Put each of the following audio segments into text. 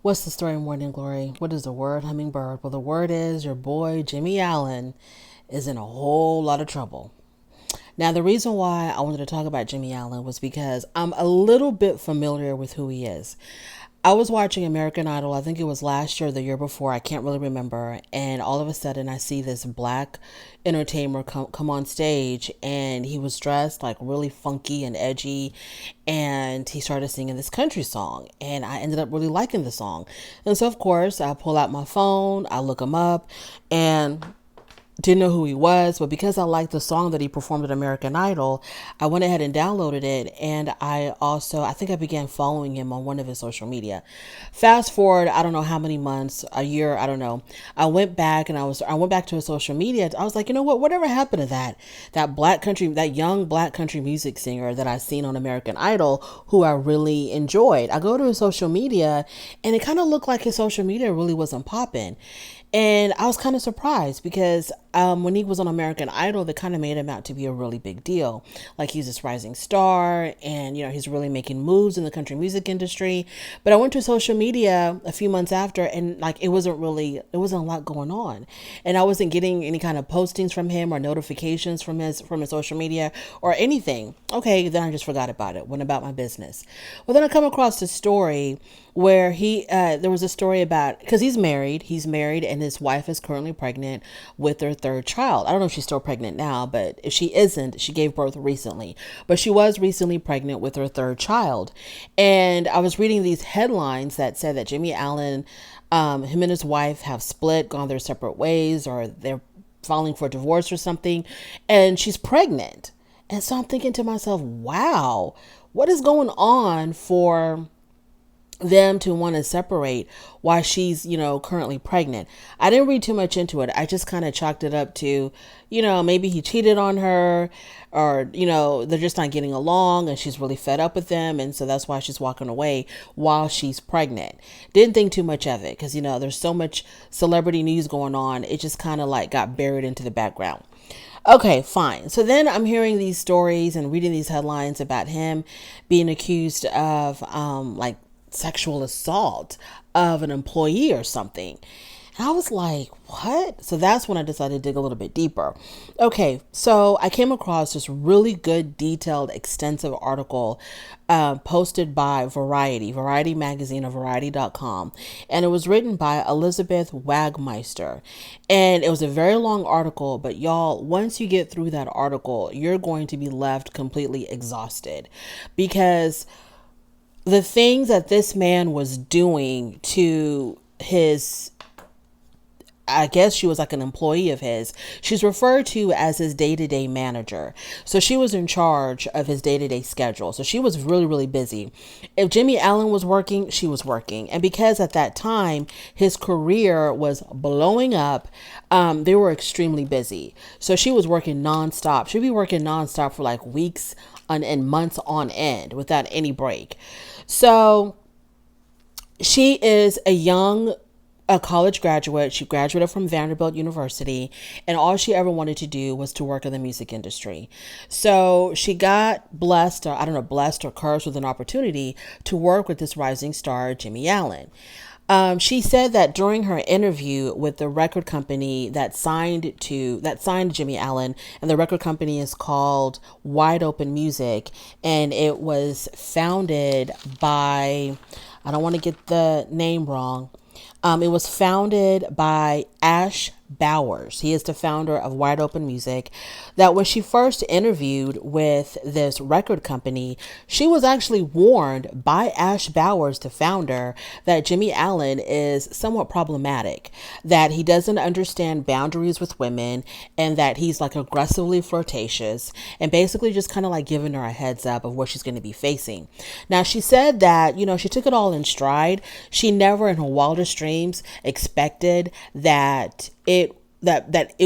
What's the story, Morning Glory? What is the word, hummingbird? Well, the word is your boy, Jimmie Allen, is in a whole lot of trouble. Now, the reason why I wanted to talk about Jimmie Allen was because I'm a little bit familiar with who he is. I was watching American Idol, I think it was last year or the year before, I can't really remember. And all of a sudden, I see this black entertainer come on stage, and he was dressed like really funky and edgy. And he started singing this country song, and I ended up really liking the song. And so, of course, I pull out my phone, I look him up, and didn't know who he was, but because I liked the song that he performed at American Idol, I went ahead and downloaded it. And I think I began following him on one of his social media. Fast forward, I don't know how many months, a year, I don't know. I went back to his social media. I was like, you know what, whatever happened to that young black country music singer that I seen on American Idol, who I really enjoyed. I go to his social media, and it kind of looked like his social media really wasn't popping. And I was kind of surprised because when he was on American Idol, they kind of made him out to be a really big deal. Like he's this rising star, and he's really making moves in the country music industry. But I went to social media a few months after, and like it wasn't a lot going on. And I wasn't getting any kind of postings from him or notifications from his social media or anything. Okay, then I just forgot about it, went about my business. Well, then I come across this story where there was a story about, because he's married, and his wife is currently pregnant with their third child. I don't know if she's still pregnant now, but if she isn't, she gave birth recently, but she was recently pregnant with her third child. And I was reading these headlines that said that Jimmie Allen, him and his wife have split, gone their separate ways, or they're filing for divorce or something, and she's pregnant. And so I'm thinking to myself, wow, what is going on for them to want to separate while she's, currently pregnant? I didn't read too much into it. I just kind of chalked it up to, maybe he cheated on her, or, they're just not getting along and she's really fed up with them. And so that's why she's walking away while she's pregnant. Didn't think too much of it because, there's so much celebrity news going on. It just kind of like got buried into the background. Okay, fine. So then I'm hearing these stories and reading these headlines about him being accused of, sexual assault of an employee or something. And I was like, what? So that's when I decided to dig a little bit deeper. Okay, so I came across this really good, detailed, extensive article posted by Variety magazine, or variety.com. And it was written by Elizabeth Wagmeister. And it was a very long article, but y'all, once you get through that article, you're going to be left completely exhausted, because the things that this man was doing to his, I guess she was like an employee of his. She's referred to as his day-to-day manager. So she was in charge of his day-to-day schedule. So she was really, really busy. If Jimmie Allen was working, she was working. And because at that time, his career was blowing up, they were extremely busy. So she was working nonstop. She'd be working nonstop for like weeks and months on end without any break. So she is a college graduate. She graduated from Vanderbilt University, and all she ever wanted to do was to work in the music industry. So she got blessed or cursed with an opportunity to work with this rising star, Jimmie Allen. She said that during her interview with the record company that signed Jimmie Allen, and the record company is called Wide Open Music, and it was founded by, I don't want to get the name wrong. It was founded by Ash Bowers. He is the founder of Wide Open Music. That when she first interviewed with this record company, she was actually warned by Ash Bowers, the founder, that Jimmie Allen is somewhat problematic, that he doesn't understand boundaries with women, and that he's like aggressively flirtatious, and basically just kind of like giving her a heads up of what she's going to be facing. Now, she said that, she took it all in stride. She never in her wildest dreams expected that it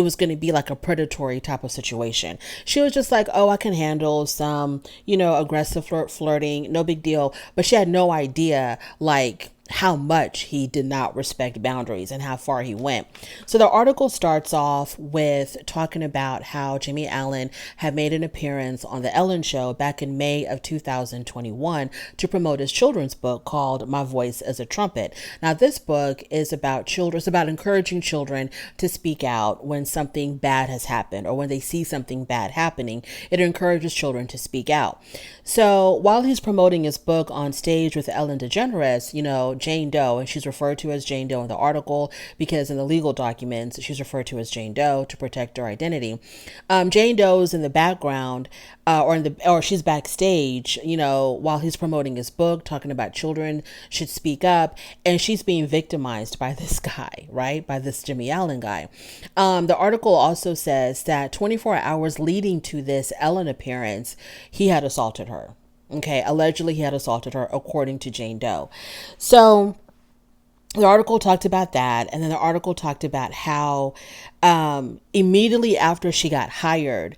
was going to be like a predatory type of situation. She was just like, oh, I can handle some, aggressive flirting, no big deal. But she had no idea like how much he did not respect boundaries and how far he went. So the article starts off with talking about how Jimmie Allen had made an appearance on the Ellen Show back in May of 2021 to promote his children's book called My Voice as a Trumpet. Now, this book is about children. It's about encouraging children to speak out when something bad has happened or when they see something bad happening. It encourages children to speak out. So while he's promoting his book on stage with Ellen DeGeneres, Jane Doe, and she's referred to as Jane Doe in the article because in the legal documents she's referred to as Jane Doe to protect her identity. Jane Doe's in the background, or she's backstage, while he's promoting his book, talking about children should speak up, and she's being victimized by this guy, right? By this Jimmie Allen guy. The article also says that 24 hours leading to this Ellen appearance, he had assaulted her. Okay, allegedly he had assaulted her, according to Jane Doe. So the article talked about that, and then the article talked about how immediately after she got hired,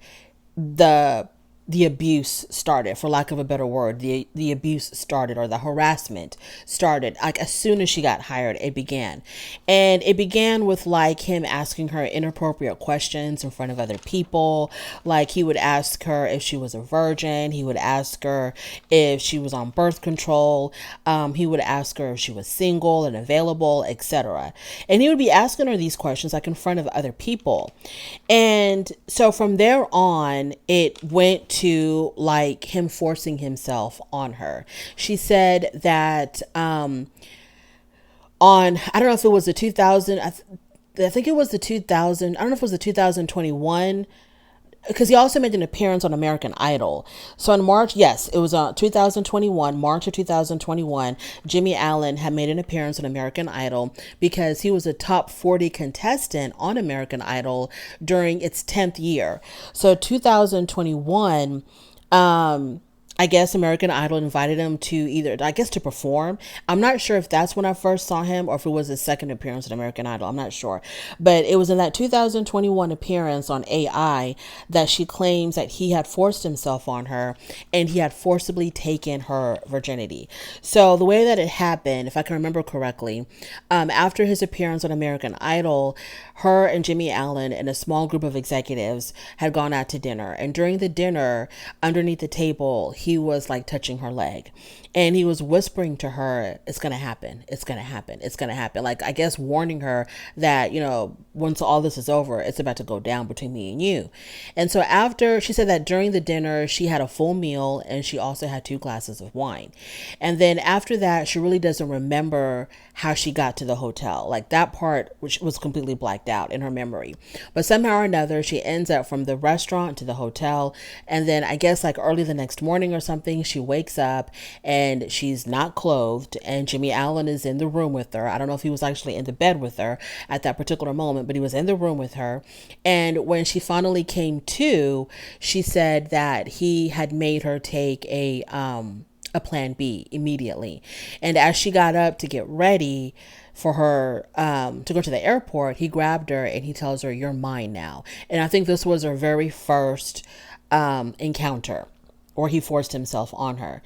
the abuse started, for lack of a better word. The abuse started, or the harassment started. Like as soon as she got hired, it began. And it began with like him asking her inappropriate questions in front of other people. Like he would ask her if she was a virgin. He would ask her if she was on birth control. He would ask her if she was single and available, etc. And he would be asking her these questions like in front of other people. And so from there on, it went to like him forcing himself on her. She said that I don't know if it was the 2000, I think it was the 2000, I don't know if it was the 2021, because he also made an appearance on American Idol. So in March, yes, it was 2021, March of 2021, Jimmie Allen had made an appearance on American Idol because he was a top 40 contestant on American Idol during its 10th year. So 2021, I guess American Idol invited him to perform. I'm not sure if that's when I first saw him or if it was his second appearance at American Idol. I'm not sure. But it was in that 2021 appearance on AI that she claims that he had forced himself on her and he had forcibly taken her virginity. So the way that it happened, if I can remember correctly, after his appearance on American Idol, her and Jimmie Allen and a small group of executives had gone out to dinner. And during the dinner, underneath the table, he was like touching her leg and he was whispering to her, it's going to happen. It's going to happen. It's going to happen. Like, I guess warning her that, once all this is over, it's about to go down between me and you. And so after, she said that during the dinner, she had a full meal and she also had 2 glasses of wine. And then after that, she really doesn't remember how she got to the hotel. Like that part, which was completely blacked out in her memory. But somehow or another, she ends up from the restaurant to the hotel. And then I guess like early the next morning or something, she wakes up and she's not clothed and Jimmie Allen is in the room with her. I don't know if he was actually in the bed with her at that particular moment, but he was in the room with her. And when she finally came to, she said that he had made her take a plan B immediately. And as she got up to get ready for her to go to the airport, he grabbed her and he tells her, "You're mine now." And I think this was her very first encounter, or he forced himself on her.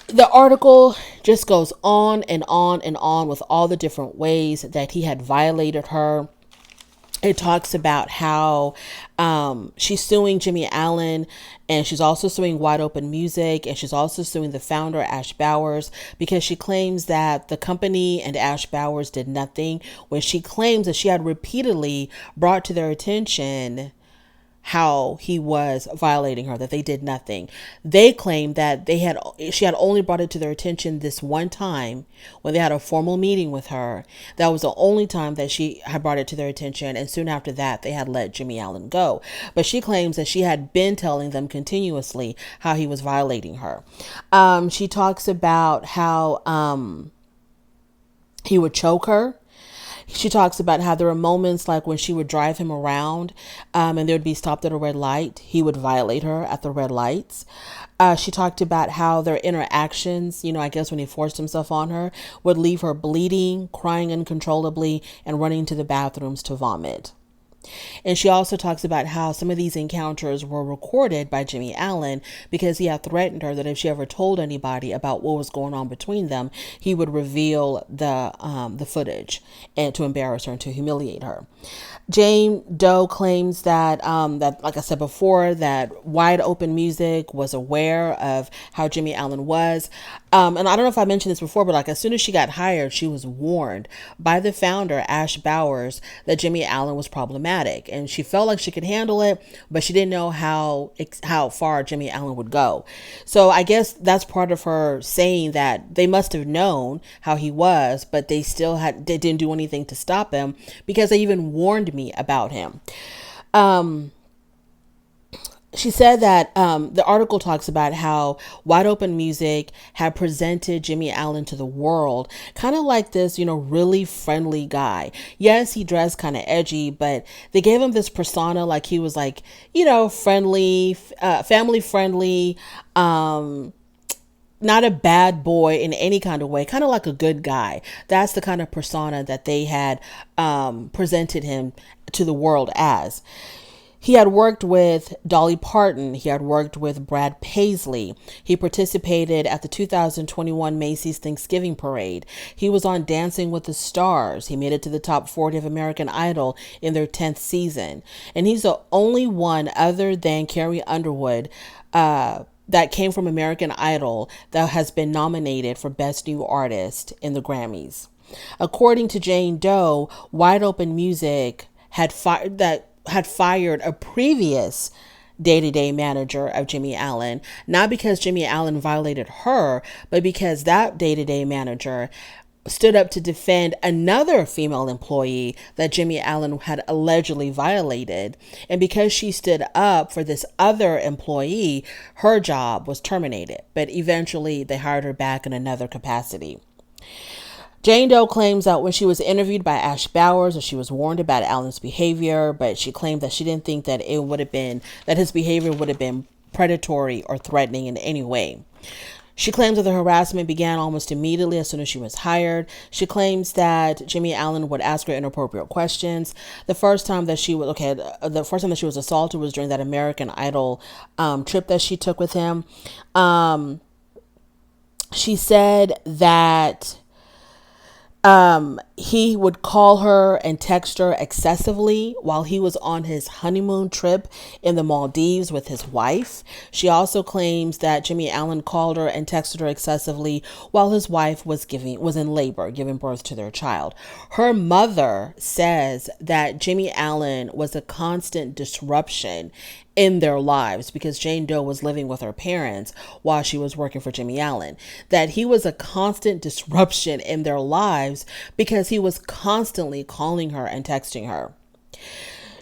The article just goes on and on and on with all the different ways that he had violated her. It talks about how she's suing Jimmie Allen, and she's also suing Wide Open Music, and she's also suing the founder, Ash Bowers, because she claims that the company and Ash Bowers did nothing, when she claims that she had repeatedly brought to their attention how he was violating her, that they did nothing. They claimed that she had only brought it to their attention this one time when they had a formal meeting with her. That was the only time that she had brought it to their attention, and soon after that they had let Jimmie Allen go. But she claims that she had been telling them continuously how he was violating her. She talks about how he would choke her. She talks about how there were moments like when she would drive him around and they would be stopped at a red light. He would violate her at the red lights. She talked about how their interactions, I guess when he forced himself on her, would leave her bleeding, crying uncontrollably, and running to the bathrooms to vomit. And she also talks about how some of these encounters were recorded by Jimmie Allen because he had threatened her that if she ever told anybody about what was going on between them, he would reveal the footage and to embarrass her and to humiliate her. Jane Doe claims that, like I said before, that Wide Open Music was aware of how Jimmie Allen was. And I don't know if I mentioned this before, but like as soon as she got hired, she was warned by the founder, Ash Bowers, that Jimmie Allen was problematic. And she felt like she could handle it, but she didn't know how far Jimmie Allen would go. So I guess that's part of her saying that they must have known how he was, but they didn't do anything to stop him because they even warned me about him. She said that the article talks about how Wide Open Music had presented Jimmie Allen to the world kind of like this, really friendly guy. Yes, he dressed kind of edgy, but they gave him this persona like he was like, friendly, family friendly, not a bad boy in any kind of way, kind of like a good guy. That's the kind of persona that they had presented him to the world as. He had worked with Dolly Parton. He had worked with Brad Paisley. He participated at the 2021 Macy's Thanksgiving Parade. He was on Dancing with the Stars. He made it to the top 40 of American Idol in their 10th season. And he's the only one other than Carrie Underwood that came from American Idol that has been nominated for Best New Artist in the Grammys. According to Jane Doe, Wide Open Music had fired a previous day-to-day manager of Jimmie Allen, not because Jimmie Allen violated her, but because that day-to-day manager stood up to defend another female employee that Jimmie Allen had allegedly violated. And because she stood up for this other employee, her job was terminated. But eventually they hired her back in another capacity. Jane Doe claims that when she was interviewed by Ash Bowers, that she was warned about Allen's behavior, but she claimed that she didn't think that that his behavior would have been predatory or threatening in any way. She claims that the harassment began almost immediately as soon as she was hired. She claims that Jimmie Allen would ask her inappropriate questions. The first time that she was assaulted was during that American Idol trip that she took with him. She said that he would call her and text her excessively while he was on his honeymoon trip in the Maldives with his wife. She also claims that Jimmie Allen called her and texted her excessively while his wife was in labor, giving birth to their child. Her mother says that Jimmie Allen was a constant disruption in their lives because Jane Doe was living with her parents while she was working for Jimmie Allen, that he was a constant disruption in their lives because he was constantly calling her and texting her.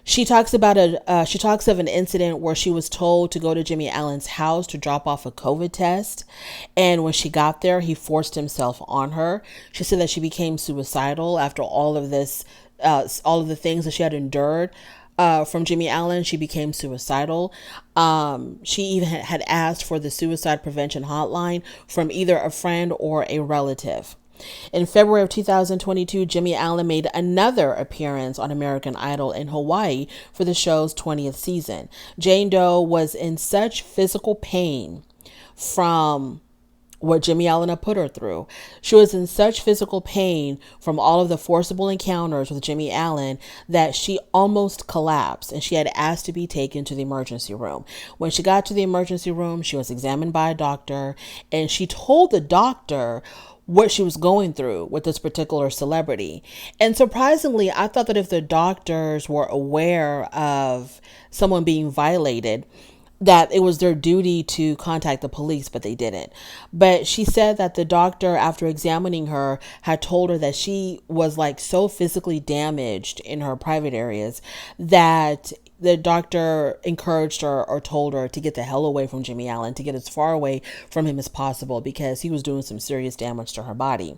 She talks of an incident where she was told to go to Jimmie Allen's house to drop off a COVID test. And when she got there, he forced himself on her. She said that she became suicidal after all of this, all of the things that she had endured from Jimmie Allen. She became suicidal. She even had asked for the suicide prevention hotline from either a friend or a relative. In February of 2022, Jimmie Allen made another appearance on American Idol in Hawaii for the show's 20th season. Jane Doe was in such physical pain from what Jimmie Allen had put her through. She was in such physical pain from all of the forcible encounters with Jimmie Allen that she almost collapsed, and she had asked to be taken to the emergency room. When she got to the emergency room, she was examined by a doctor, and she told the doctor what she was going through with this particular celebrity. And surprisingly, I thought that if the doctors were aware of someone being violated, that it was their duty to contact the police, but they didn't. But she said that the doctor, after examining her, had told her that she was like so physically damaged in her private areas that the doctor encouraged her or told her to get the hell away from Jimmie Allen, to get as far away from him as possible because he was doing some serious damage to her body.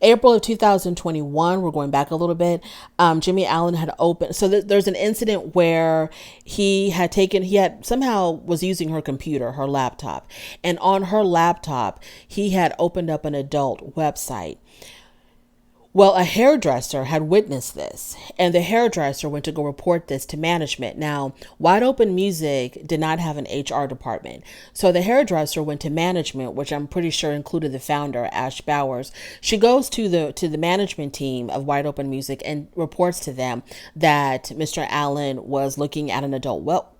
April of 2021, we're going back a little bit, Jimmie Allen had opened, so there's an incident where he somehow was using her computer, her laptop, and on her laptop, he had opened up an adult website Well, a hairdresser had witnessed this, and the hairdresser went to go report this to management. Now, Wide Open Music did not have an HR department, so the hairdresser went to management, which I'm pretty sure included the founder, Ash Bowers. She goes to the management team of Wide Open Music and reports to them that Mr. Allen was looking at an adult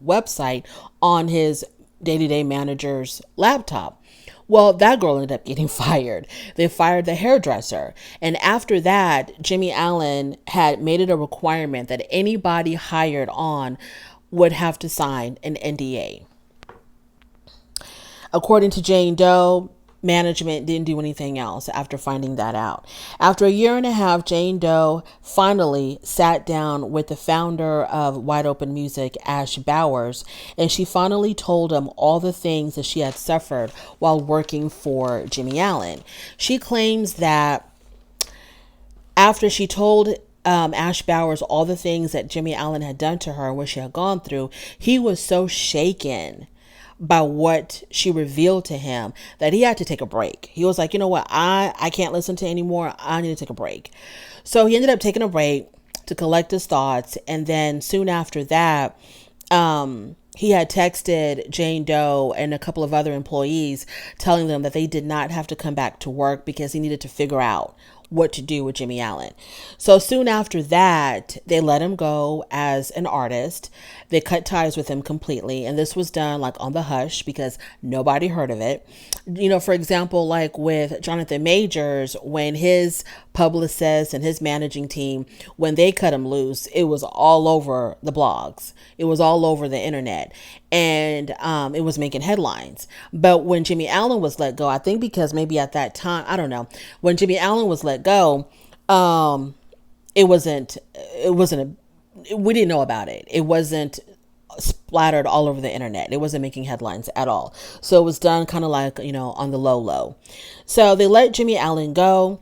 website on his day-to-day manager's laptop. Well, that girl ended up getting fired. They fired the hairdresser. And after that, Jimmie Allen had made it a requirement that anybody hired on would have to sign an NDA. According to Jane Doe, management didn't do anything else after finding that out. After a year and a half, Jane Doe finally sat down with the founder of Wide Open Music, Ash Bowers, and she finally told him all the things that she had suffered while working for Jimmie Allen. She claims that after she told Ash Bowers all the things that Jimmie Allen had done to her and what she had gone through, he was so shaken by what she revealed to him that he had to take a break. He was like, you know what, I can't listen to anymore. I need to take a break. So he ended up taking a break to collect his thoughts. And then soon after that, he had texted Jane Doe and a couple of other employees telling them that they did not have to come back to work because he needed to figure out what to do with Jimmie Allen. So soon after that, they let him go as an artist. They cut ties with him completely. And this was done like on the hush because nobody heard of it. You know, for example, like with Jonathan Majors, when his publicist and his managing team, when they cut him loose, it was all over the blogs. It was all over the internet. And it was making headlines. But when Jimmie Allen was let go, I think because maybe at that time, I don't know, when Jimmie Allen was let go, we didn't know about it. It wasn't splattered all over the internet. It wasn't making headlines at all. So it was done kind of like, you know, on the low. So they let Jimmie Allen go.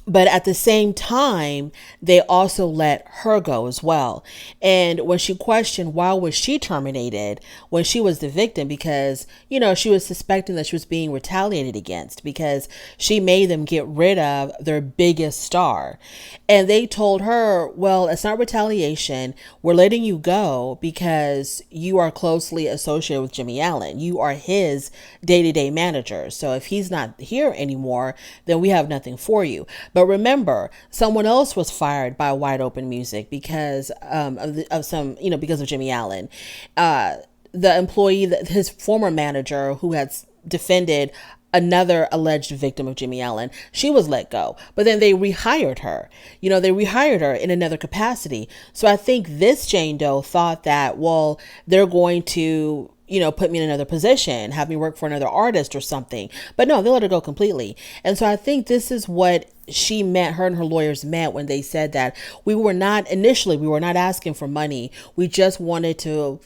But at the same time, they also let her go as well. And when she questioned why was she terminated when she was the victim, because, you know, she was suspecting that she was being retaliated against because she made them get rid of their biggest star. And they told her, well, it's not retaliation. We're letting you go because you are closely associated with Jimmie Allen. You are his day-to-day manager. So if he's not here anymore, then we have nothing for you. But remember, someone else was fired by Wide Open Music because because of Jimmie Allen. The employee, his former manager who had defended another alleged victim of Jimmie Allen, she was let go. But then they rehired her. You know, they rehired her in another capacity. So I think this Jane Doe thought that, well, they're going to, you know, put me in another position, have me work for another artist or something. But no, they let her go completely. And so I think this is what she meant, her and her lawyers meant when they said that we were not asking for money. We just wanted to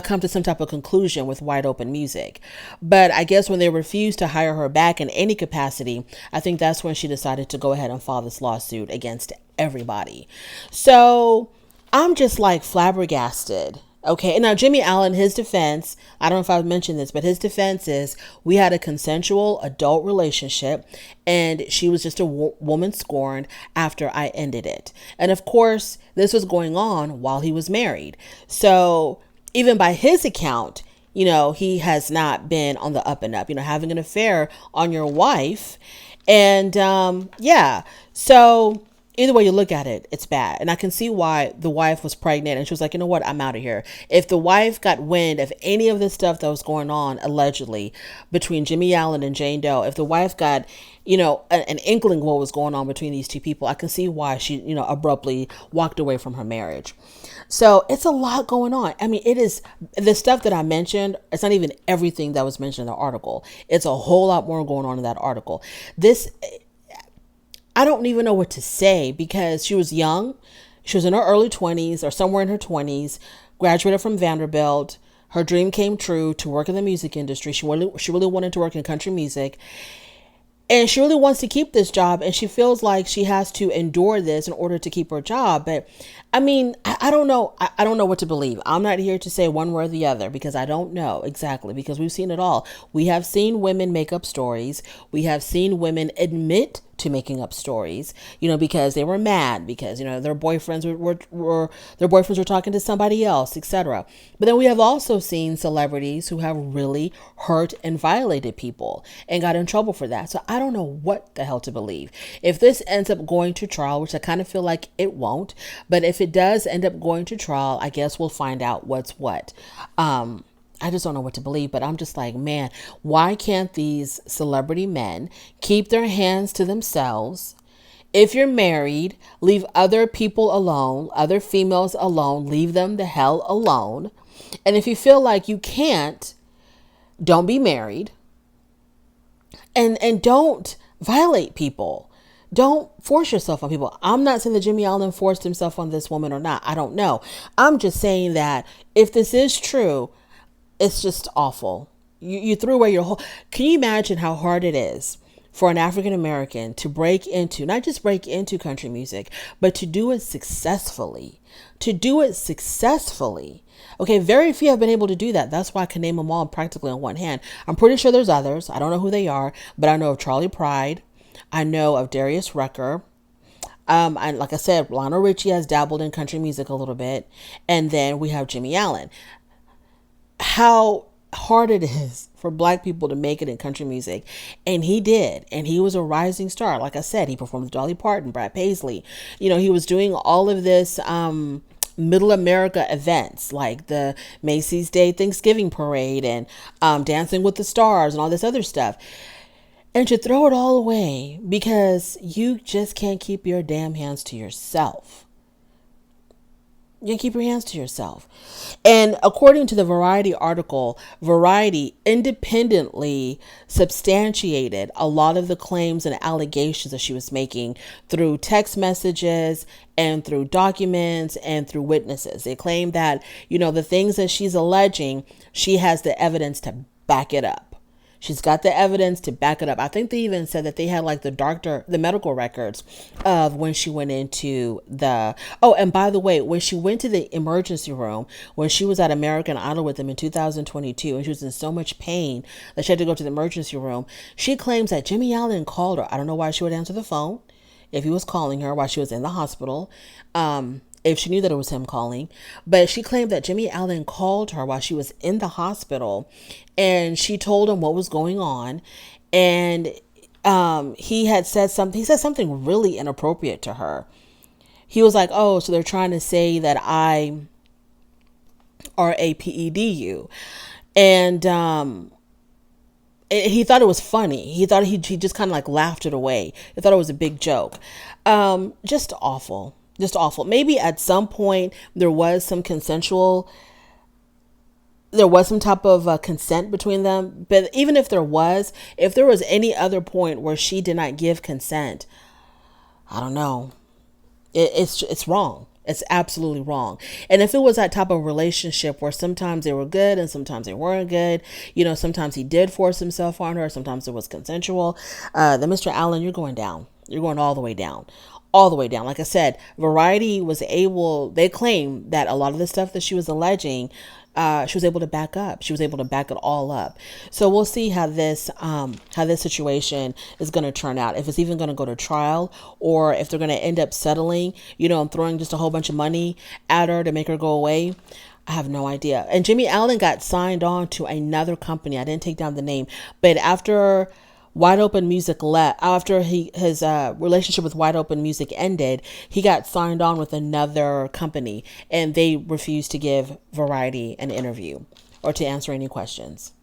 come to some type of conclusion with Wide Open Music. But I guess when they refused to hire her back in any capacity, I think that's when she decided to go ahead and file this lawsuit against everybody. So I'm just like flabbergasted. Okay. And now Jimmie Allen, his defense, I don't know if I've mentioned this, but his defense is we had a consensual adult relationship and she was just a woman scorned after I ended it. And of course, this was going on while he was married. So even by his account, you know, he has not been on the up and up, you know, having an affair on your wife. And so either way you look at it, it's bad. And I can see why the wife was pregnant and she was like, you know what, I'm out of here. If the wife got wind of any of the stuff that was going on allegedly between Jimmie Allen and Jane Doe, if the wife got, you know, an inkling what was going on between these two people, I can see why she, you know, abruptly walked away from her marriage. So it's a lot going on. I mean, it is the stuff that I mentioned. It's not even everything that was mentioned in the article. It's a whole lot more going on in that article. I don't even know what to say because she was young. She was in her early 20s or somewhere in her 20s, graduated from Vanderbilt. Her dream came true to work in the music industry. She really wanted to work in country music. And she really wants to keep this job, and she feels like she has to endure this in order to keep her job. But I mean, I don't know. I don't know what to believe. I'm not here to say one way or the other because I don't know exactly, because we've seen it all. We have seen women make up stories. We have seen women admit to making up stories, because they were mad because, their boyfriends were talking to somebody else, etc. But then we have also seen celebrities who have really hurt and violated people and got in trouble for that. So I don't know what the hell to believe. If this ends up going to trial, which I kind of feel like it won't, but if it does end up going to trial, I guess we'll find out what's what. I just don't know what to believe, but I'm just like, man, why can't these celebrity men keep their hands to themselves? If you're married, leave other people alone, other females alone, leave them the hell alone. And if you feel like you can't, don't be married, and don't violate people. Don't force yourself on people. I'm not saying that Jimmie Allen forced himself on this woman or not. I don't know. I'm just saying that if this is true, it's just awful. You threw away your whole... Can you imagine how hard it is for an African American to break into, not just break into country music, but to do it successfully? Okay, very few have been able to do that. That's why I can name them all practically on one hand. I'm pretty sure there's others. I don't know who they are, but I know of Charlie Pride. I know of Darius Rucker. Like I said, Lionel Richie has dabbled in country music a little bit. And then we have Jimmie Allen. How hard it is for Black people to make it in country music. And he did. And he was a rising star. Like I said, he performed with Dolly Parton, Brad Paisley. He was doing all of this Middle America events like the Macy's Day Thanksgiving Parade and Dancing with the Stars and all this other stuff. And to throw it all away because you just can't keep your damn hands to yourself. You keep your hands to yourself. And according to the Variety article, Variety independently substantiated a lot of the claims and allegations that she was making through text messages and through documents and through witnesses. They claim that, the things that she's alleging, she has the evidence to back it up. She's got the evidence to back it up. I think they even said that they had like the medical records of when she went into and by the way, when she went to the emergency room, when she was at American Idol with them in 2022, and she was in so much pain that she had to go to the emergency room, she claims that Jimmie Allen called her. I don't know why she would answer the phone if he was calling her while she was in the hospital. If she knew that it was him calling, but she claimed that Jimmie Allen called her while she was in the hospital and she told him what was going on. And, he said something really inappropriate to her. He was like, oh, so they're trying to say that I RAPEDU. And, he thought it was funny. He thought he just kind of like laughed it away. He thought it was a big joke. Just awful. Just awful. Maybe at some point there was some type of consent between them. But even if there was any other point where she did not give consent, I don't know. It's wrong. It's absolutely wrong. And if it was that type of relationship where sometimes they were good and sometimes they weren't good, sometimes he did force himself on her, sometimes it was consensual, then Mr. Allen, you're going down. You're going all the way down. All the way down. Like I said, Variety they claim that a lot of the stuff that she was alleging, she was able to back up. She was able to back it all up. So we'll see how this situation is going to turn out. If it's even going to go to trial or if they're going to end up settling, and throwing just a whole bunch of money at her to make her go away. I have no idea. And Jimmie Allen got signed on to another company. I didn't take down the name, but after Wide Open Music after his relationship with Wide Open Music ended, he got signed on with another company and they refused to give Variety an interview or to answer any questions.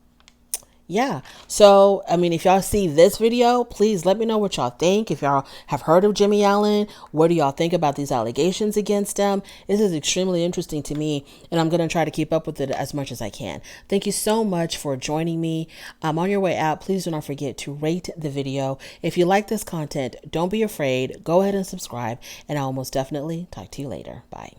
Yeah. So, if y'all see this video, please let me know what y'all think. If y'all have heard of Jimmie Allen, what do y'all think about these allegations against him? This is extremely interesting to me, and I'm going to try to keep up with it as much as I can. Thank you so much for joining me. On your way out, please do not forget to rate the video. If you like this content, don't be afraid. Go ahead and subscribe, and I will most definitely talk to you later. Bye.